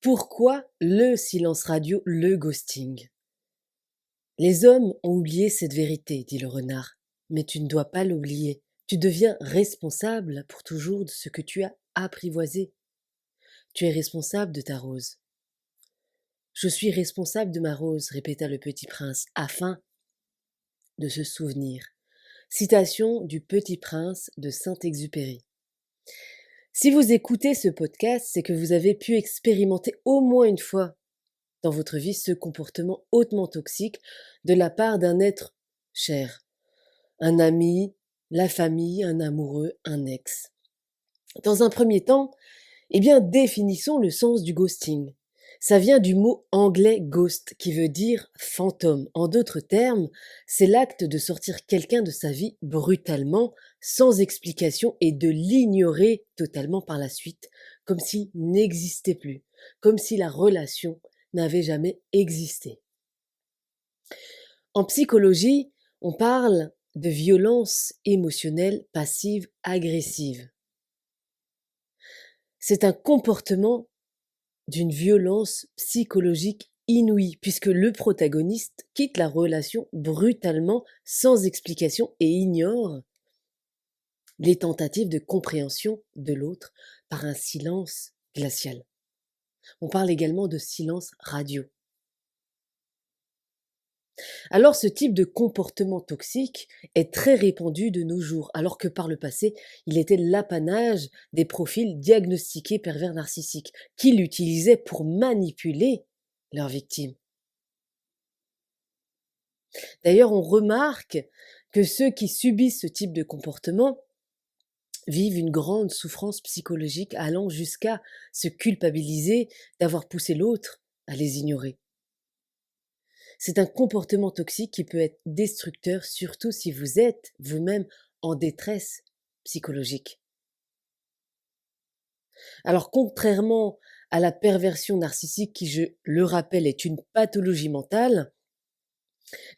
Pourquoi le silence radio, le ghosting? Les hommes ont oublié cette vérité, dit le renard. Mais tu ne dois pas l'oublier. Tu deviens responsable pour toujours de ce que tu as apprivoisé. Tu es responsable de ta rose. Je suis responsable de ma rose, répéta le petit prince, afin de se souvenir. Citation du Petit Prince de Saint-Exupéry. Si vous écoutez ce podcast, c'est que vous avez pu expérimenter au moins une fois dans votre vie ce comportement hautement toxique de la part d'un être cher, un ami, la famille, un amoureux, un ex. Dans un premier temps, définissons le sens du ghosting. Ça vient du mot anglais ghost qui veut dire fantôme. En d'autres termes, c'est l'acte de sortir quelqu'un de sa vie brutalement, sans explication et de l'ignorer totalement par la suite, comme s'il n'existait plus, comme si la relation n'avait jamais existé. En psychologie, on parle de violence émotionnelle passive-agressive. C'est un comportement d'une violence psychologique inouïe, puisque le protagoniste quitte la relation brutalement, sans explication, et ignore les tentatives de compréhension de l'autre par un silence glacial. On parle également de silence radio. Alors ce type de comportement toxique est très répandu de nos jours, alors que par le passé, il était l'apanage des profils diagnostiqués pervers narcissiques, qui l'utilisaient pour manipuler leurs victimes. D'ailleurs, on remarque que ceux qui subissent ce type de comportement vivent une grande souffrance psychologique allant jusqu'à se culpabiliser d'avoir poussé l'autre à les ignorer. C'est un comportement toxique qui peut être destructeur, surtout si vous êtes vous-même en détresse psychologique. Alors, contrairement à la perversion narcissique qui, je le rappelle, est une pathologie mentale,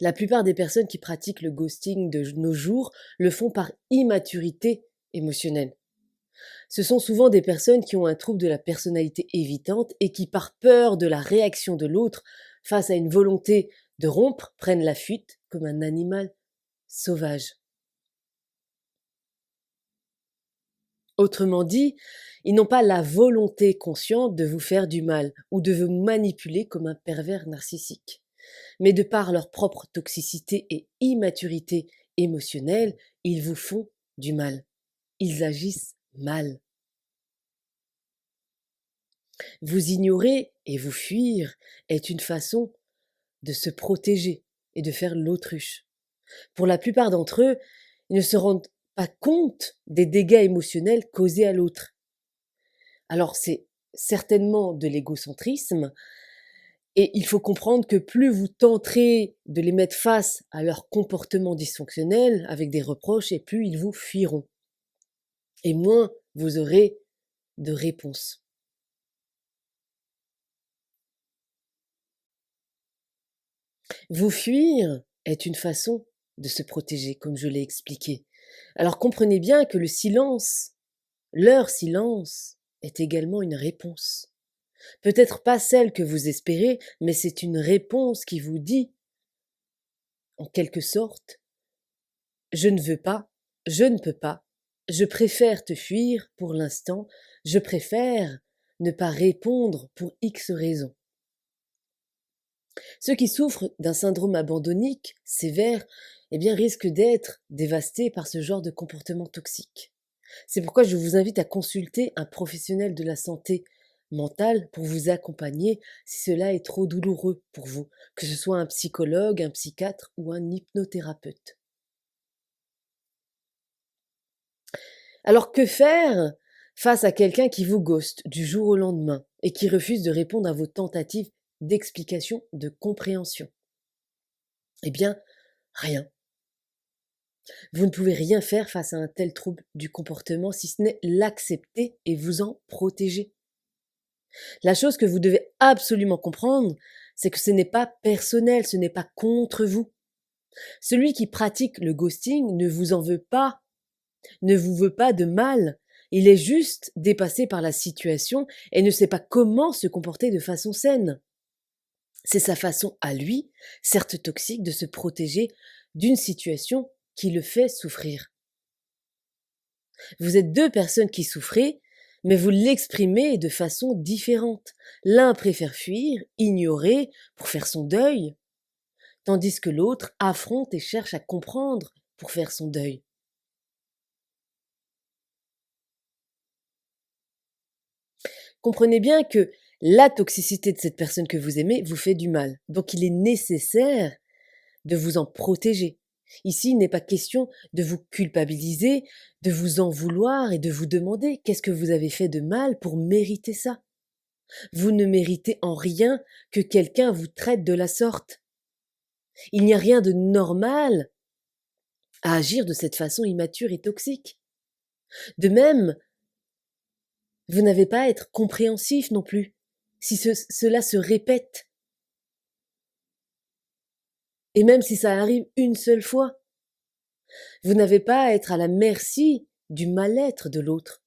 la plupart des personnes qui pratiquent le ghosting de nos jours le font par immaturité émotionnelle. Ce sont souvent des personnes qui ont un trouble de la personnalité évitante et qui, par peur de la réaction de l'autre face à une volonté de rompre, prennent la fuite comme un animal sauvage. Autrement dit, ils n'ont pas la volonté consciente de vous faire du mal ou de vous manipuler comme un pervers narcissique. Mais de par leur propre toxicité et immaturité émotionnelle, ils vous font du mal. Ils agissent mal. Vous ignorer et vous fuir est une façon de se protéger et de faire l'autruche. Pour la plupart d'entre eux, ils ne se rendent pas compte des dégâts émotionnels causés à l'autre. Alors c'est certainement de l'égocentrisme et il faut comprendre que plus vous tenterez de les mettre face à leur comportement dysfonctionnel avec des reproches et plus ils vous fuiront. Et moins vous aurez de réponses. Vous fuir est une façon de se protéger, comme je l'ai expliqué. Alors comprenez bien que le silence, leur silence, est également une réponse. Peut-être pas celle que vous espérez, mais c'est une réponse qui vous dit, en quelque sorte, je ne veux pas, je ne peux pas, je préfère te fuir pour l'instant, je préfère ne pas répondre pour X raisons. Ceux qui souffrent d'un syndrome abandonnique sévère risquent d'être dévastés par ce genre de comportement toxique. C'est pourquoi je vous invite à consulter un professionnel de la santé mentale pour vous accompagner si cela est trop douloureux pour vous, que ce soit un psychologue, un psychiatre ou un hypnothérapeute. Alors que faire face à quelqu'un qui vous ghoste du jour au lendemain et qui refuse de répondre à vos tentatives d'explication, de compréhension? Rien. Vous ne pouvez rien faire face à un tel trouble du comportement si ce n'est l'accepter et vous en protéger. La chose que vous devez absolument comprendre, c'est que ce n'est pas personnel, ce n'est pas contre vous. Celui qui pratique le ghosting ne vous en veut pas, ne vous veut pas de mal. il est juste dépassé par la situation et ne sait pas comment se comporter de façon saine. C'est sa façon à lui, certes toxique, de se protéger d'une situation qui le fait souffrir. Vous êtes deux personnes qui souffrez, mais vous l'exprimez de façon différente. L'un préfère fuir, ignorer, pour faire son deuil, tandis que l'autre affronte et cherche à comprendre pour faire son deuil. Comprenez bien que la toxicité de cette personne que vous aimez vous fait du mal. Donc il est nécessaire de vous en protéger. Ici, il n'est pas question de vous culpabiliser, de vous en vouloir et de vous demander qu'est-ce que vous avez fait de mal pour mériter ça. Vous ne méritez en rien que quelqu'un vous traite de la sorte. Il n'y a rien de normal à agir de cette façon immature et toxique. De même, vous n'avez pas à être compréhensif non plus, si cela se répète. Et même si ça arrive une seule fois, vous n'avez pas à être à la merci du mal-être de l'autre.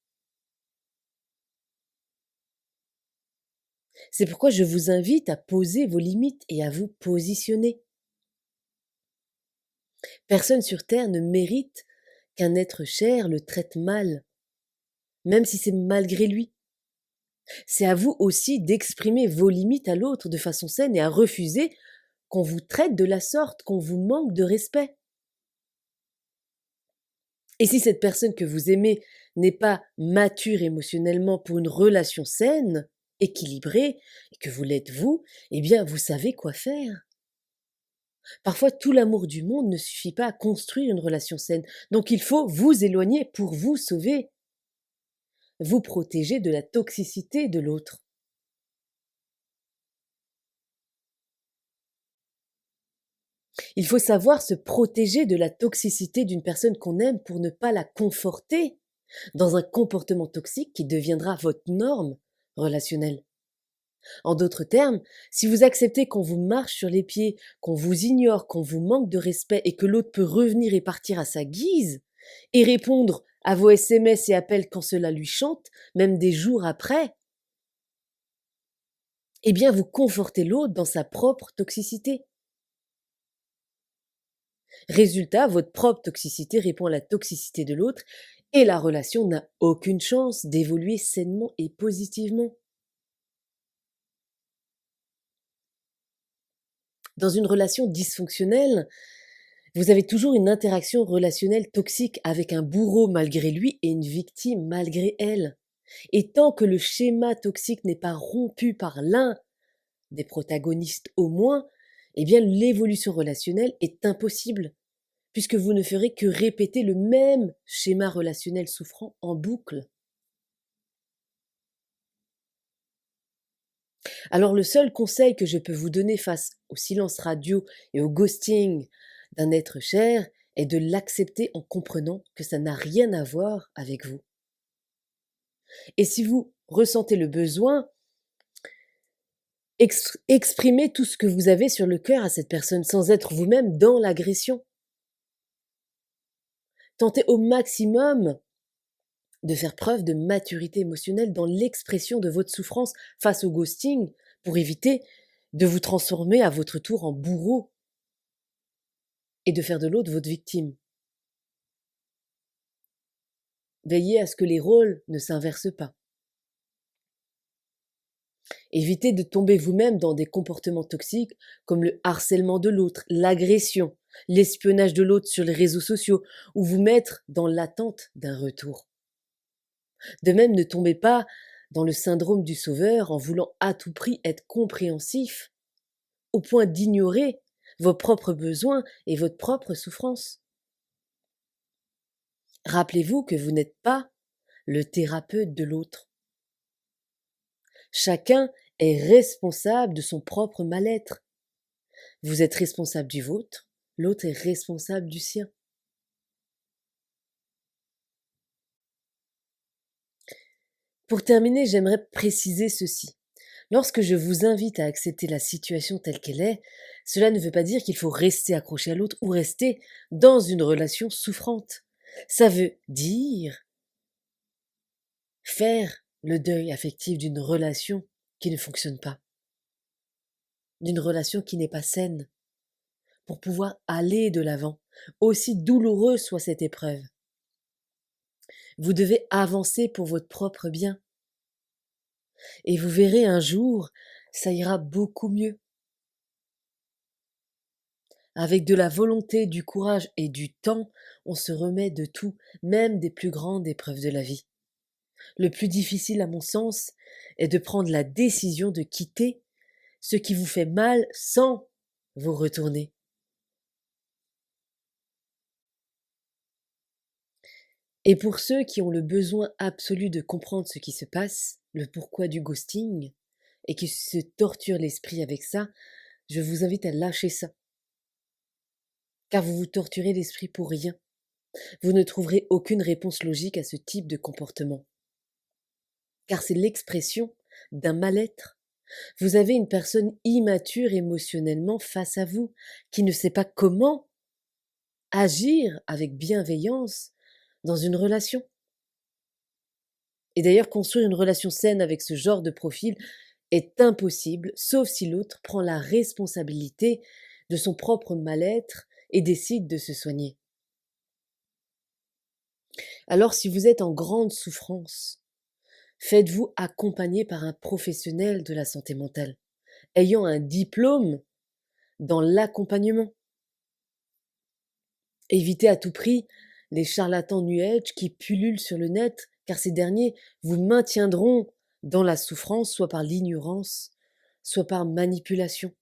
C'est pourquoi je vous invite à poser vos limites et à vous positionner. Personne sur Terre ne mérite qu'un être cher le traite mal, même si c'est malgré lui. C'est à vous aussi d'exprimer vos limites à l'autre de façon saine et à refuser qu'on vous traite de la sorte, qu'on vous manque de respect. Et si cette personne que vous aimez n'est pas mature émotionnellement pour une relation saine, équilibrée, et que vous l'êtes vous, eh bien vous savez quoi faire. Parfois, tout l'amour du monde ne suffit pas à construire une relation saine. Donc il faut vous éloigner pour vous sauver, vous protéger de la toxicité de l'autre. Il faut savoir se protéger de la toxicité d'une personne qu'on aime pour ne pas la conforter dans un comportement toxique qui deviendra votre norme relationnelle. En d'autres termes, si vous acceptez qu'on vous marche sur les pieds, qu'on vous ignore, qu'on vous manque de respect et que l'autre peut revenir et partir à sa guise et répondre à vos SMS et appels quand cela lui chante, même des jours après, eh bien vous confortez l'autre dans sa propre toxicité. Résultat, votre propre toxicité répond à la toxicité de l'autre et la relation n'a aucune chance d'évoluer sainement et positivement. Dans une relation dysfonctionnelle, vous avez toujours une interaction relationnelle toxique avec un bourreau malgré lui et une victime malgré elle. Et tant que le schéma toxique n'est pas rompu par l'un des protagonistes au moins, eh bien l'évolution relationnelle est impossible, puisque vous ne ferez que répéter le même schéma relationnel souffrant en boucle. Alors le seul conseil que je peux vous donner face au silence radio et au ghosting d'un être cher est de l'accepter en comprenant que ça n'a rien à voir avec vous. Et si vous ressentez le besoin, exprimez tout ce que vous avez sur le cœur à cette personne sans être vous-même dans l'agression. Tentez au maximum de faire preuve de maturité émotionnelle dans l'expression de votre souffrance face au ghosting pour éviter de vous transformer à votre tour en bourreau et de faire de l'autre votre victime. Veillez à ce que les rôles ne s'inversent pas. Évitez de tomber vous-même dans des comportements toxiques comme le harcèlement de l'autre, l'agression, l'espionnage de l'autre sur les réseaux sociaux ou vous mettre dans l'attente d'un retour. De même, ne tombez pas dans le syndrome du sauveur en voulant à tout prix être compréhensif au point d'ignorer vos propres besoins et votre propre souffrance. Rappelez-vous que vous n'êtes pas le thérapeute de l'autre. Chacun est responsable de son propre mal-être. Vous êtes responsable du vôtre, l'autre est responsable du sien. Pour terminer, j'aimerais préciser ceci. Lorsque je vous invite à accepter la situation telle qu'elle est, cela ne veut pas dire qu'il faut rester accroché à l'autre ou rester dans une relation souffrante. Ça veut dire faire le deuil affectif d'une relation qui ne fonctionne pas, d'une relation qui n'est pas saine, pour pouvoir aller de l'avant, aussi douloureuse soit cette épreuve. Vous devez avancer pour votre propre bien. Et vous verrez un jour, ça ira beaucoup mieux. Avec de la volonté, du courage et du temps, on se remet de tout, même des plus grandes épreuves de la vie. Le plus difficile, à mon sens, est de prendre la décision de quitter ce qui vous fait mal sans vous retourner. Et pour ceux qui ont le besoin absolu de comprendre ce qui se passe, le pourquoi du ghosting, et qui se torturent l'esprit avec ça, je vous invite à lâcher ça. Car vous vous torturez l'esprit pour rien. Vous ne trouverez aucune réponse logique à ce type de comportement. Car c'est l'expression d'un mal-être. Vous avez une personne immature émotionnellement face à vous, qui ne sait pas comment agir avec bienveillance dans une relation. Et d'ailleurs, construire une relation saine avec ce genre de profil est impossible, sauf si l'autre prend la responsabilité de son propre mal-être et décide de se soigner. Alors, si vous êtes en grande souffrance, faites-vous accompagner par un professionnel de la santé mentale, ayant un diplôme dans l'accompagnement. Évitez à tout prix les charlatans New Age qui pullulent sur le net, car ces derniers vous maintiendront dans la souffrance, soit par l'ignorance, soit par manipulation.